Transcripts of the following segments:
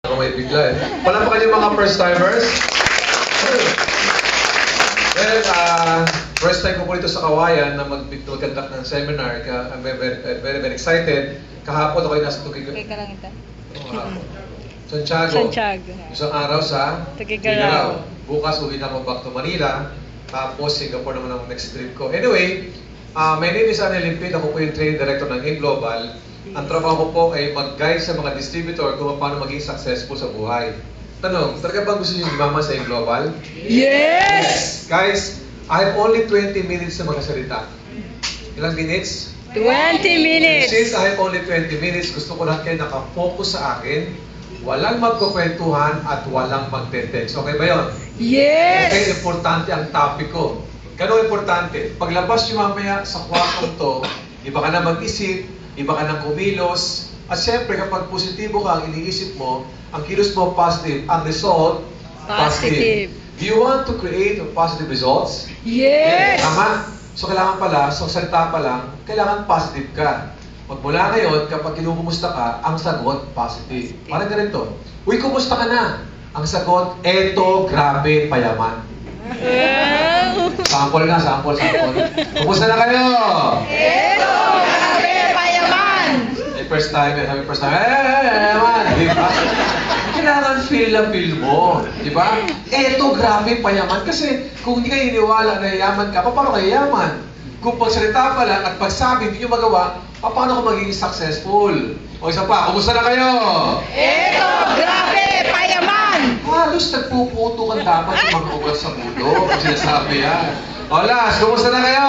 Baka may bigla eh. Palampakan yung mga first-timers. Well, first time ko po dito sa Kawayan na mag-conduct ng seminar. I'm very excited. Kahapon ako ay nasa Tugigaw. Okay ka lang ito. Santiago. Santiago. Isang araw sa Tugigaw. Bukas uwi na ako back to Manila. Tapos Singapore naman ang next trip ko. Anyway, my name is Anel Limpid. Ako po yung training director ng Global. Ang trabaho ko po ay mag-guide sa mga distributor kung paano maging successful sa buhay. Tanong, talaga bang gusto niyo yumaman sa Global? Yes! Guys, I have only 20 minutes na magkasalita. Ilang minutes? 20 minutes! Since I have only 20 minutes, gusto ko lahat kayo nakafocus sa akin. Walang magkukwentuhan at walang magte-text. Okay ba yun? Yes! Okay, importante ang topic ko. Ganun importante. Paglabas nyo mamaya sa kwartong to, iba ka na mag-isip, iba ka na kumilos, at syempre kapag positibo ka ang iniisip mo, ang kilos mo positive, ang result positive. Do you want to create positive results? Yes! Tama? So kailangan pala, sa salita pa lang, kailangan positive ka. Magmula ngayon, kapag kinukumusta ka, ang sagot positive. Parang ganito, uy, kumusta ka na? Ang sagot, eto, grabe, payaman. Sample nga, sample. Kumusta na kayo? Eto, grabe, payaman! First time, payaman. Di ba? Kailangan feel na feel mo. Di ba? Eto, grabe, payaman. Kasi kung hindi kayo iniwala na yaman ka, paano kayo yaman? Kung pagsalita pa lang at pagsabi hindi nyo magawa, paano ko magiging successful? O isa pa, kumusta na kayo? Eto, grabe, payaman! Halos nagpuputo dapat yung mga ugat sa mundo. Kung sinasabi yan. O Las, kumusta na kayo?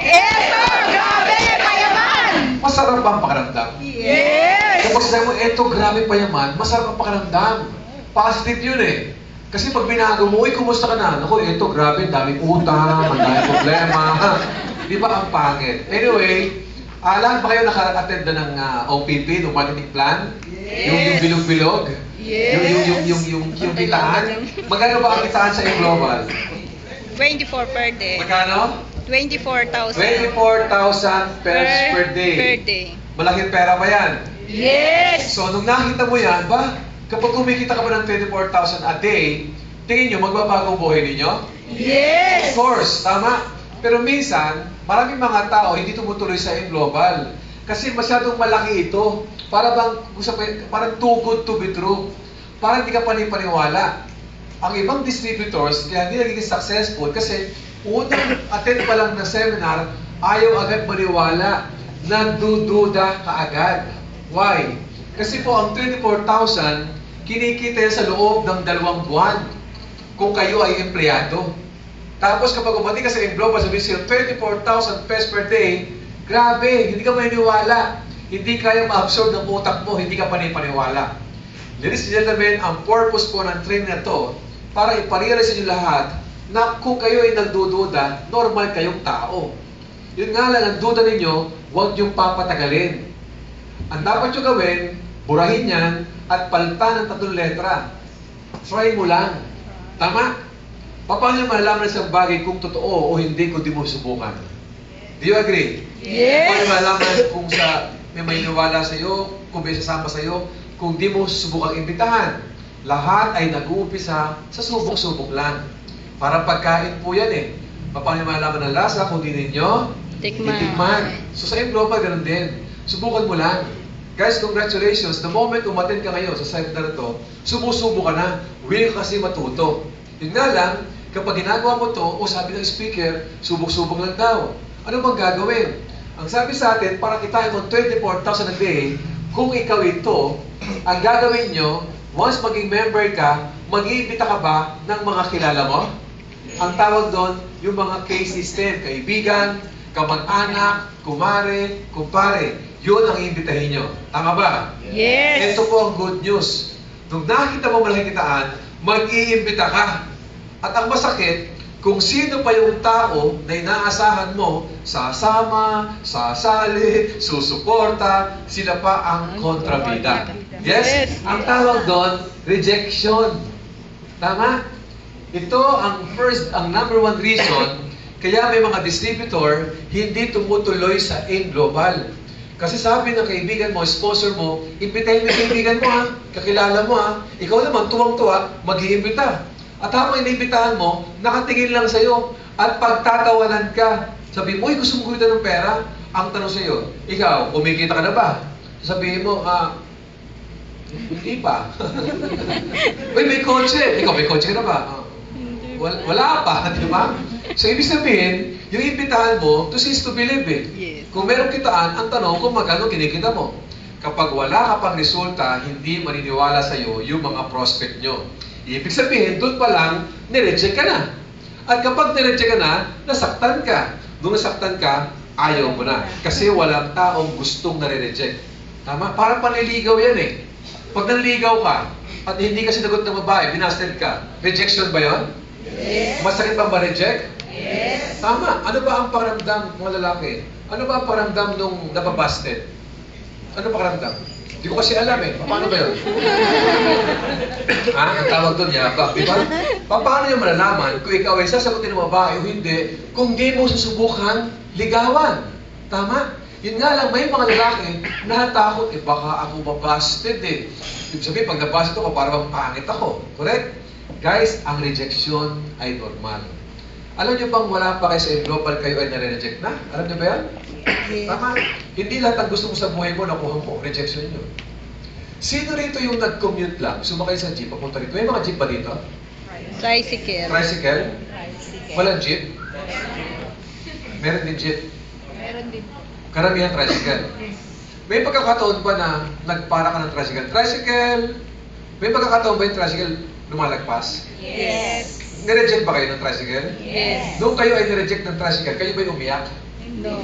Eto, grabe, payaman! Masarap ba ang pakiramdam? Yes! Kapag sinabi mo, eto, grabe payaman, masarap ang pakiramdam. Positive yun eh. Kasi pag binago mo, uy, kumusta ka na? Naku, eto, grabe, daming utang, ang daming problema. Di ba ang pangit? Anyway, lahat ba kayo naka-attend na ng OPP, ng marketing plan? Yung bilog-bilog? Yes! Yung kitaan? Magkano ba ang kitaan sa Global? 24 per day. Magkano? 24,000 24,000 pesos per day. Per day. Malaking pera ba yan? Yes! So, nung nakita mo yan, kapag kumikita ka ba ng 24,000 a day, tingin nyo, magbabago ang buhay ninyo? Yes! Of course, tama. Pero minsan, maraming mga tao hindi tumutuloy sa Global. Kasi masyadong malaki ito. Parang too good to be true. Parang hindi ka panipaniwala. Ang ibang distributors, kaya hindi nagiging successful kasi unang attend pa lang ng seminar, ayaw agad maniwala. Nagdududa ka agad. Why? Kasi po ang 24,000, kinikita yan sa loob ng 2 buwan kung kayo ay empleyado. Tapos kapag umati ka sa Global, sabihin sa'yo, 24,000 pesos per day, grabe, hindi ka maniniwala. Hindi kaya ma-absorb ng utak mo, hindi ka panipaniwala. Ladies and gentlemen, ang purpose po ng training na to, para iparealize sa inyo lahat na kung kayo ay nagdududa, normal kayong tao. Yun nga lang, ang duda ninyo, huwag niyong papatagalin. Ang dapat nyo gawin, burahin yan, at palitan ng 3 letra. Try mo lang. Tama? Paano nyo malalaman sa bagay kung totoo o hindi kung di mo subukan? Do you agree? Yes! Paano malalaman kung may maniniwala sa'yo, kung may sasama sa'yo, kung di mo subukang imbitahan? Lahat ay nag-uumpisa sa subok-subok lang. Para pagkain po yan eh. Paano nyo malalaman ng lasa kung di ninyo itikman? So sa Global, ganun din. Subukan mo lang. Guys, congratulations. The moment umattend ka ngayon sa seminar na to, sumusubo ka na. Will kasi matuto. Yun nga lang, kapag ginagawa mo to, sabi ng speaker, subok-subok lang daw. Ano bang gagawin? Ang sabi sa atin, para kitain mo 24,000 a day, kung ikaw ito, ang gagawin nyo, once maging member ka, mag-iimbita ka ba ng mga kilala mo? Ang tawag doon, yung mga case system, kaibigan, kamag-anak, kumare, kumpare. Yun ang iimbitahin nyo. Tama ba? Yes! Ito po ang good news. Nung nakita mo malaking kitaan, mag-iimbita ka. At ang masakit, kung sino pa yung tao na inaasahan mo, sasama, sasali, susuporta, sila pa ang kontrabida. Yes? Ang tawag doon, rejection. Tama? Ito ang number 1 reason kaya may mga distributor hindi tumutuloy sa Global. Kasi sabi ng kaibigan mo, sponsor mo, imbitahin mo yung kaibigan mo ha, kakilala mo ha, ikaw naman tuwang-tuwa, mag-iimbita. At habang iniimbitahan mo, nakatingin lang sa'yo at pagtatawanan ka. Sabi mo, uy, gusto mo kumita ng pera? Ang tanong sa'yo, ikaw, kumikita ka na ba? Sabihin mo, hindi pa. Uy, may kotse. Ikaw, may kotse ka na ba? Wala pa, di ba? So, ibig sabihin, yung imbitahan mo, to see is to believe eh. Yes. Kung meron kitaan, ang tanong kung magkano kinikita mo. Kapag wala ka pang resulta, hindi maniniwala sa'yo yung mga prospect nyo. Ibig sabihin, doon pa lang, nireject ka na. At kapag nireject ka na, nasaktan ka. Nung nasaktan ka, ayaw mo na. Kasi walang taong gustong nare-reject. Tama? Parang panliligaw yan eh. Pag nanligaw ka, at hindi ka sinagot ng babae, binasted ka, rejection ba yun? Yes. Masakit bang ma-reject? Yes. Tama. Ano ba ang pakiramdam, mga lalaki? Ano ba ang pakiramdam nung nababasted? Ano pakiramdam? Hindi ko kasi alam eh. Paano ba yun? Ang tawag doon yabang, di ba? Paano nyo malalaman kung ikaw ay sasagutin ng babae o hindi kung di mo susubukan ligawan? Tama? Yun nga lang, may mga lalaki na natakot, baka ako mabasted eh. Ibig sabihin, pag nabasted ako, parang pangit ako. Correct? Guys, ang rejection ay normal. Alam nyo bang wala pa kayo sa global, kayo ay nare-reject na? Alam nyo ba yan? Tama? Hindi lahat ang gusto mo sa buhay mo, nakuha mo, rejection nyo. Sino rito yung nag-commute lang, sumakay sa jeep, papunta rito? May mga jeep ba dito? Tricycle. Tricycle? Tricycle. Walang jeep? Meron din jeep. Meron din. Karamihan tricycle. May pagkakataon ba na nagpara ka ng tricycle? Tricycle! May pagkakataon ba yung tricycle lumalagpas? Yes. Nireject ba kayo ng tricycle? Yes. Nung kayo ay nireject ng tricycle, kayo ba yung umiyak? No.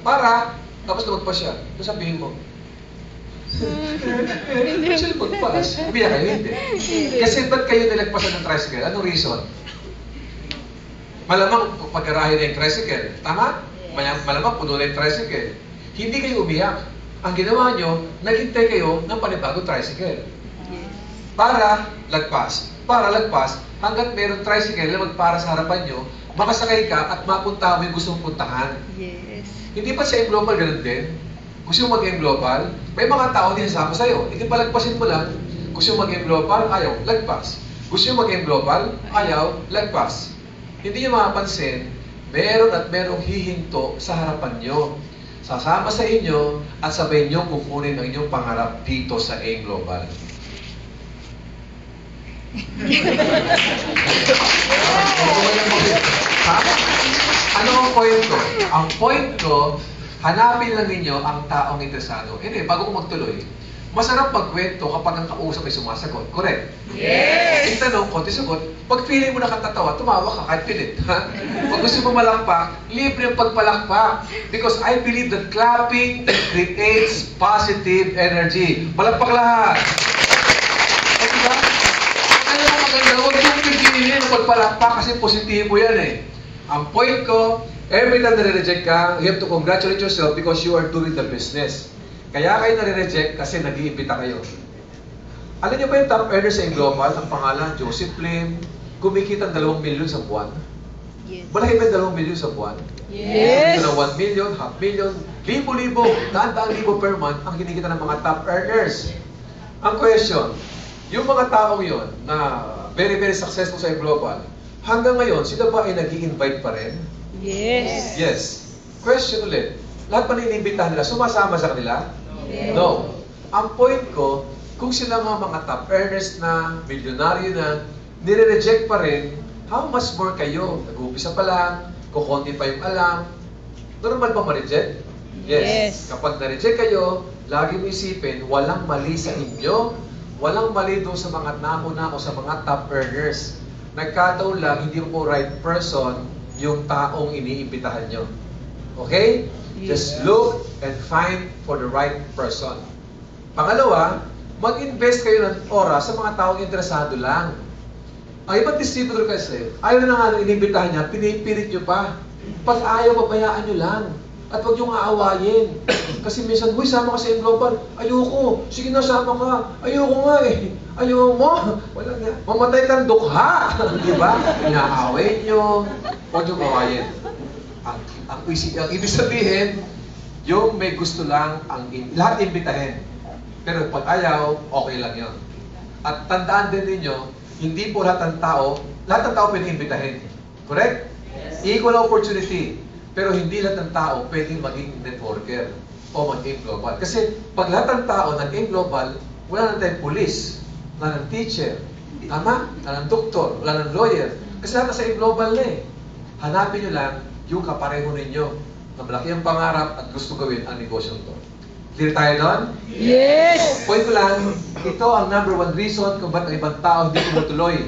Para, tapos lumagpas siya. Tapos sabihin mo, siya lumagpas. Umiyak kayo, hindi. Kasi ba't kayo nilagpasan ng tricycle? Anong reason? Malamang pagkarahin na yung tricycle. Tama? Malamang puno na yung tricycle. Hindi kayo umiyak. Ang ginawa nyo, naghintay kayo ng panibagong tricycle. Para lagpas. Para lagpas, hanggat mayroong tricycle na magpara sa harapan nyo, makasakay ka at mapunta mo yung gusto mong puntahan. Yes. Hindi pa sa global ganun din? Gusto mo mag-game global? May mga tao din sasama sa'yo. Hindi pa lagpasin mo lang. Gusto mo mag-game global? Ayaw, lagpas. Gusto mo mag-game global? Ayaw, lagpas. Hindi nyo makapansin, meron at merong hihinto sa harapan nyo. Sasama sa inyo at sabay nyo kukunin ang inyong pangarap dito sa A-Global. Ha? Ano ang point ko? Ang point ko, hanapin lang ninyo ang taong interesado. Anyway, bago ko magtuloy, masarap magkwento kapag ang kausap ay sumasagot. Correct? Yes! Yung tanong, konti sagot, pag feeling mo nakatatawa, tumawa ka kahit pilit. Ha? Pag gusto mo malakpak, libre ang pagpalakpak. Because I believe that clapping creates positive energy. Malakpak lahat. O diba? Ano ang maganda? Huwag yung pipiliin ang pagpalakpak kasi positibo yan eh. Ang point ko, every time nare-reject ka, you have to congratulate yourself because you are doing the business. Kaya kayo nare-reject kasi nag-iimbita kayo. Alam niyo ba yung top earner sa global, ang pangalan, Joseph Lim, kumikita ng 2 milyon sa buwan? Yes. Malaki ba yung 2 milyon sa buwan? Yes. 1 million, half million, libo-libo, daan-daang libo per month ang kinikita ng mga top earners. Ang question, yung mga taong yon na very, very successful sa global, hanggang ngayon, sila ba ay nag-i-invite pa rin? Yes. Yes. Question ulit. Lahat pa ninimbitahan nila, sumasama sa kanila? No. Ang point ko, kung sila mga top earners na, milyonaryo na, nire-reject pa rin, how much more kayo? Nag-uumpisa pa lang, kukunti pa yung alam. Normal ba ma-reject? Yes. Kapag na-reject kayo, lagi mo isipin, walang mali sa inyo. Walang mali doon sa mga nauna o sa mga top earners. Nagkataon lang, hindi po right person yung taong iniimbitahan nyo. Okay? Just look and find for the right person. Pangalawa, mag-invest kayo ng oras sa mga taong interesado lang. Ang ibang distributor kasi, ayaw na nga inimbitahan niya, pinipilit nyo pa. Pag ayaw, pabayaan nyo lang. At huwag nyo aawayin. Kasi minsan, huy, sama ka sa global. Ayoko. Sige na, sama ka. Ayoko nga eh. Ayoko mo. Wala nga. Mamatay kang dukha. Diba? Inaaway nyo. Huwag nyo awayin. Ang ibig sabihin, Yung may gusto lang, lahat imbitahin. Pero pag ayaw, okay lang yun. At tandaan din ninyo, hindi po lahat ng tao pwede imbitahin. Correct? Equal opportunity. Pero hindi lahat ng tao pwedeng maging networker o mag-aim global. Kasi pag lahat ng tao nag-aim global, wala na tayong police, wala ng teacher, tama? Wala ng doktor, wala ng lawyer. Kasi lahat sa aim global na eh. Hanapin nyo lang yung kapareho ninyo na malaki ang pangarap at gusto gawin ang negosyo to. Clear tayo doon? Yes! Point ko lang, ito ang number one reason kung ba't ang ibang tao hindi tumutuloy.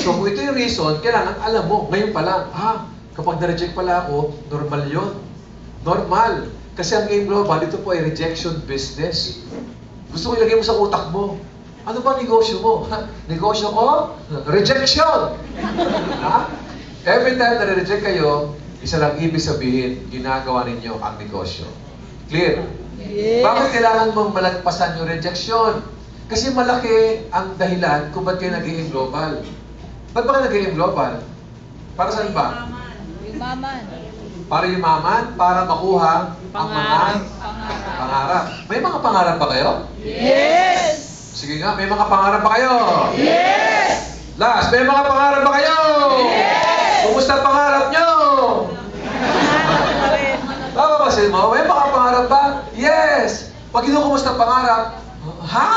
So kung ito yung reason, kailangan alam mo, ngayon pa lang, kapag na-reject pala ako, normal yun. Normal. Kasi ang Aim Global, ito po ay rejection business. Gusto ko ilagay mo sa utak mo. Ano ba negosyo mo? Negosyo ko? Rejection! Every time na reject kayo, isa lang ibig sabihin, ginagawa ninyo ang negosyo. Clear? Yes! Bakit kailangan mong malagpasan yung rejection? Kasi malaki ang dahilan kung ba't kayo nag-Aim Global. Ba't ba kayo nag-Aim Global? Para saan ba? Yumaman. Para yumaman, para makuha ang mga pangarap. May mga pangarap ba kayo? Yes! Sige nga, may mga pangarap ba kayo? Yes! Last, may mga pangarap ba kayo? Yes! Kumusta ang pangarap nyo? Bababasin mo, may mga pangarap ba? Yes! Pag kumusta ang pangarap, ha?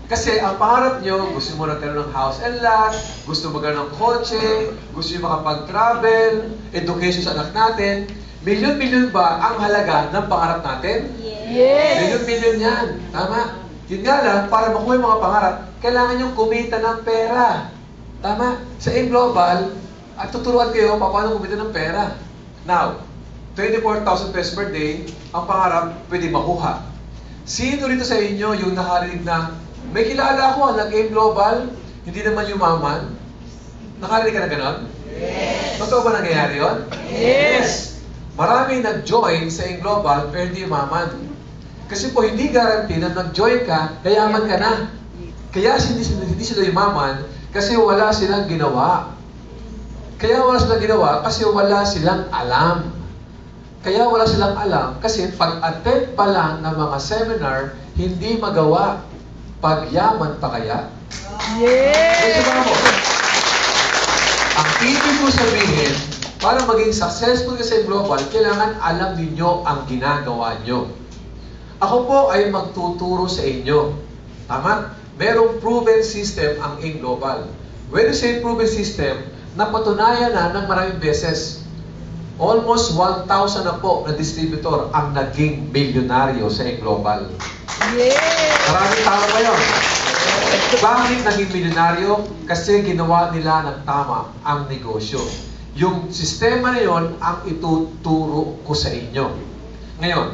Kasi ang pangarap nyo, gusto mo nagkaroon ng house and lot, gusto magkaroon ng kotse, gusto nyo makapag-travel, education sa anak natin. Milyon-milyon ba ang halaga ng pangarap natin? Yes! Milyon-milyon yan. Tama? Yun nga lang, para makuha yung mga pangarap, kailangan nyo kumita ng pera. Tama? Sa Aim Global, at tuturuan kayo paano kumita ng pera. Now, 24,000 pesos per day, ang pangarap pwede makuha. Sino rito sa inyo yung nakarinig na may kilala ako, nag-Aim Global, hindi naman yumaman? Nakarinig ka na ganon? Yes! Totoo ba nangyayari yun? Yes! Marami nag-join sa Aim Global, pero hindi yumaman. Kasi po, hindi guarantee na nag-join ka, yayaman ka na. Kaya hindi sila yumaman, kasi wala silang ginawa. Kaya wala silang ginawa, kasi wala silang alam. Kaya wala silang alam, kasi pag-attend pa lang ng mga seminar, hindi magawa. Pagyaman pa kaya? Yes! Kasi ba mo? Ang ibig ko sabihin, para maging successful ka sa global, kailangan alam ninyo ang ginagawa nyo. Ako po ay magtuturo sa inyo. Tama? Merong proven system ang Aim Global. When you say proven system, napatunayan na ng maraming beses. Almost 1,000 na po na distributor ang naging milyonaryo sa Aim Global. Yes! Maraming tao ba yun? Bakit naging milyonaryo? Kasi ginawa nila ng tama ang negosyo. Yung sistema na yun ang ituturo ko sa inyo. Ngayon,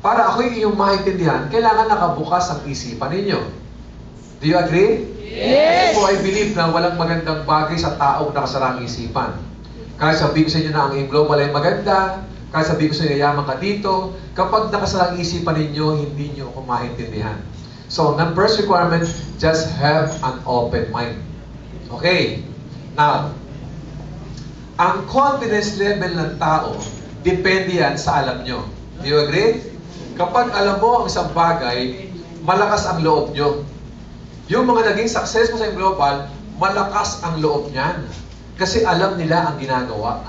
para ako yung maintindihan, kailangan nakabukas ang isipan ninyo. Do you agree? Yes! So I believe na walang magandang bagay sa taong nakasarang isipan. Kahit sabihin ko sa inyo na ang Aim Global ay maganda, kahit sabihin ko sa inyo yaman ka dito, kapag nakasarang isipan ninyo, hindi nyo ako maintindihan. So, the first requirement, just have an open mind. Okay? Now, ang confidence level ng tao, depende yan sa alam nyo. Do you agree? Kapag alam mo ang isang bagay, malakas ang loob nyo. Yung mga naging successful sa global, malakas ang loob niyan. Kasi alam nila ang ginagawa.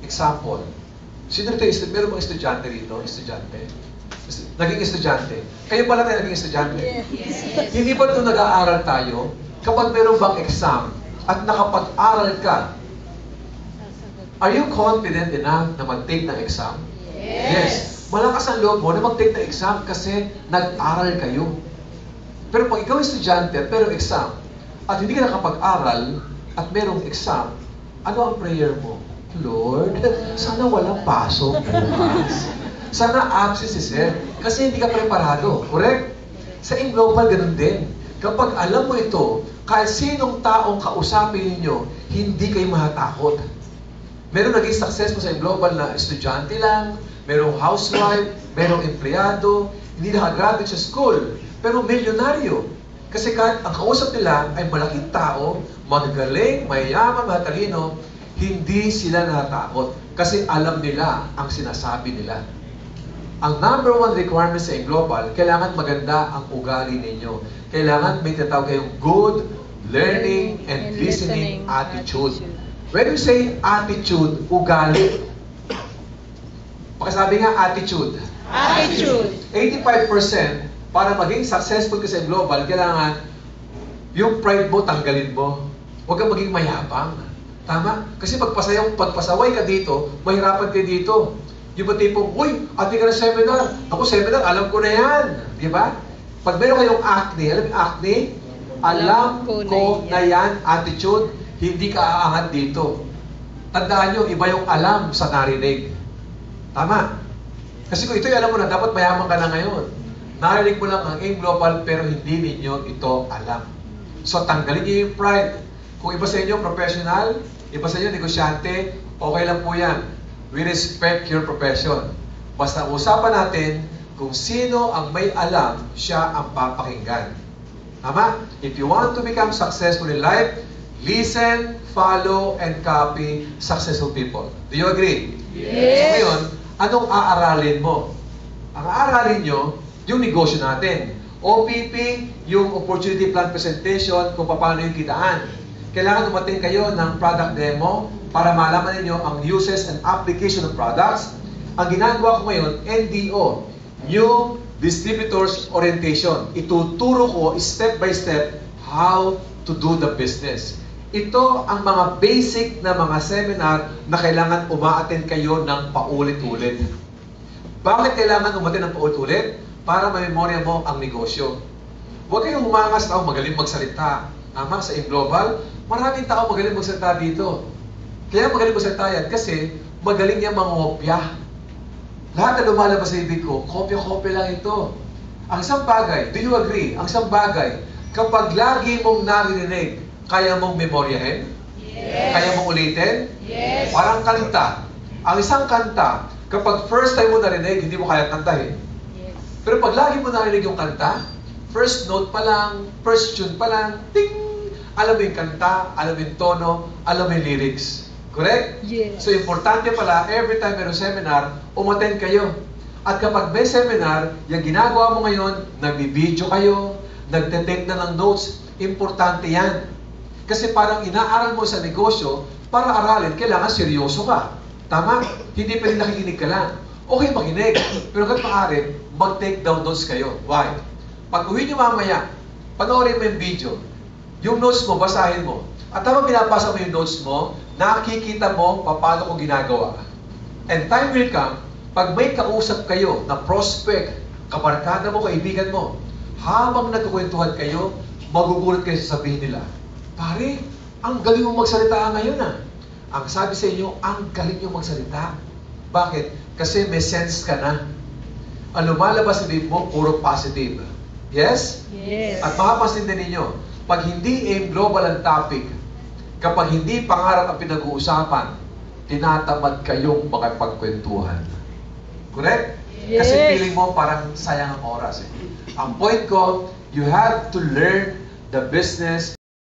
Example, sino rito, meron bang estudyante rito? Estudyante? Naging estudyante. Kayo pala tayo naging estudyante. Yes! Hindi ba ito nag-aaral tayo? Kapag meron bang exam at nakapag-aral ka, are you confident enough na mag-take ng exam? Yes. Malakas ang loob mo na mag-take ng exam kasi nag-aral kayo. Pero pag ikaw estudyante at merong exam at hindi ka nakapag-aral at merong exam, ano ang prayer mo? Lord, sana walang pasok bukas. Sana absent si Sir. Kasi hindi ka preparado. Correct? Sa Aim Global, ganun din. Kapag alam mo ito, kahit sinong taong kausapin ninyo, hindi kayo mahatakot. Meron naging successful sa Aim Global na estudyante lang, merong housewife, merong empleyado, hindi nakagraduate sa school, pero milyonaryo. Kasi kahit ang kausap nila ay malaking tao, magagaling, mayayaman, matalino, hindi sila natatakot kasi alam nila ang sinasabi nila. Ang number one requirement sa global, kailangan maganda ang ugali ninyo. Kailangan may tatawag kayong good learning and listening attitude. When you say attitude, ugali. Pagkasabi nga attitude. Attitude. 85% para maging successful ka sa global, kailangan yung pride mo, tanggalin mo. Huwag kang maging mayabang. Tama? Kasi pagpasaway ka dito, mahirapan ka dito. Yung ba tipong, uy, ate ka na seminar. Ako seminar, alam ko na yan. Di ba? Pag meron kayong acne, alam yung acne? Alam ko na yan, attitude, hindi ka aangat dito. Tandaan nyo, iba yung alam sa narinig. Tama? Kasi kung ito'y alam mo na, dapat mayaman ka na ngayon. Narinig mo lang ang AIM Global, pero hindi ninyo ito alam. So, tanggalin niyo yung pride. Kung iba sa inyo, professional, iba sa inyo, negosyante, okay lang po yan. We respect your profession. Basta usapan natin kung sino ang may alam, siya ang papakinggan. Tama? If you want to become successful in life, listen, follow, and copy successful people. Do you agree? Yes. Ngayon, anong aaralin mo? Ang aaralin nyo, yung negosyo natin. OPP, yung opportunity plan presentation, kung paano yung kitaan. Kailangan dumating kayo ng product demo para malaman ninyo ang uses and application of products. Ang ginagawa ko ngayon, NDO, New Distributors Orientation. Ituturo ko step by step how to do the business. Ito ang mga basic na mga seminar na kailangan uma-attend kayo ng paulit-ulit. Bakit kailangan umattend ng paulit-ulit? Para ma-memorya mo ang negosyo. Huwag kayong humangas na magaling magsalita. Tama, sa AIM Global, maraming tao magaling magsalita dito. Kaya magaling magsalita yan kasi magaling niya mangopya. Lahat na lumalabas sa ibig ko, kopya-kopya lang ito. Ang isang bagay, do you agree? Ang isang bagay, kapag lagi mong naririnig, kaya mong memoryahin? Yes. Kaya mong ulitin? Yes. Parang kanta. Ang isang kanta, kapag first time mo narinig, hindi mo kaya kantahin. Yes. Pero pag lagi mo narinig yung kanta, first note pa lang, first tune pa lang, ting! Alam mo yung kanta, alam mo yung tono, alam mo yung lyrics. Correct? Yes. So, importante pala, every time meron seminar, umattend kayo. At kapag may seminar, yung ginagawa mo ngayon, nagbibideo kayo, nagte-take na ng notes, importante yan. Kasi parang inaaral mo sa negosyo, para aralin, kailangan seryoso ka. Tama? Hindi pwede nakikinig ka lang. Okay, makinig. Pero hanggang maaari, mag-take down notes kayo. Why? Pag uwi nyo mamaya, panoorin mo yung video. Yung notes mo, basahin mo. At habang binabasa mo yung notes mo, nakikita mo paano ko ginagawa. And time will come, pag may kausap kayo na prospect, kabarkada mo, kaibigan mo, habang nagkukwentuhan kayo, magugulat kayo sa sabihin nila, pare, ang galing mong magsalita ngayon ah. Ang sabi sa inyo, ang galing nyo magsalita. Bakit? Kasi may sense ka na. Ang lumalabas sa bibig mo, puro positive. Yes? Yes. At mapapansin din ninyo, pag hindi AIM Global ang topic, kapag hindi pangarap ang pinag-uusapan, tinatamad kayong makipagkwentuhan. Correct? Yes. Kasi feeling mo parang sayang ang oras. Ang point ko, you have to learn the business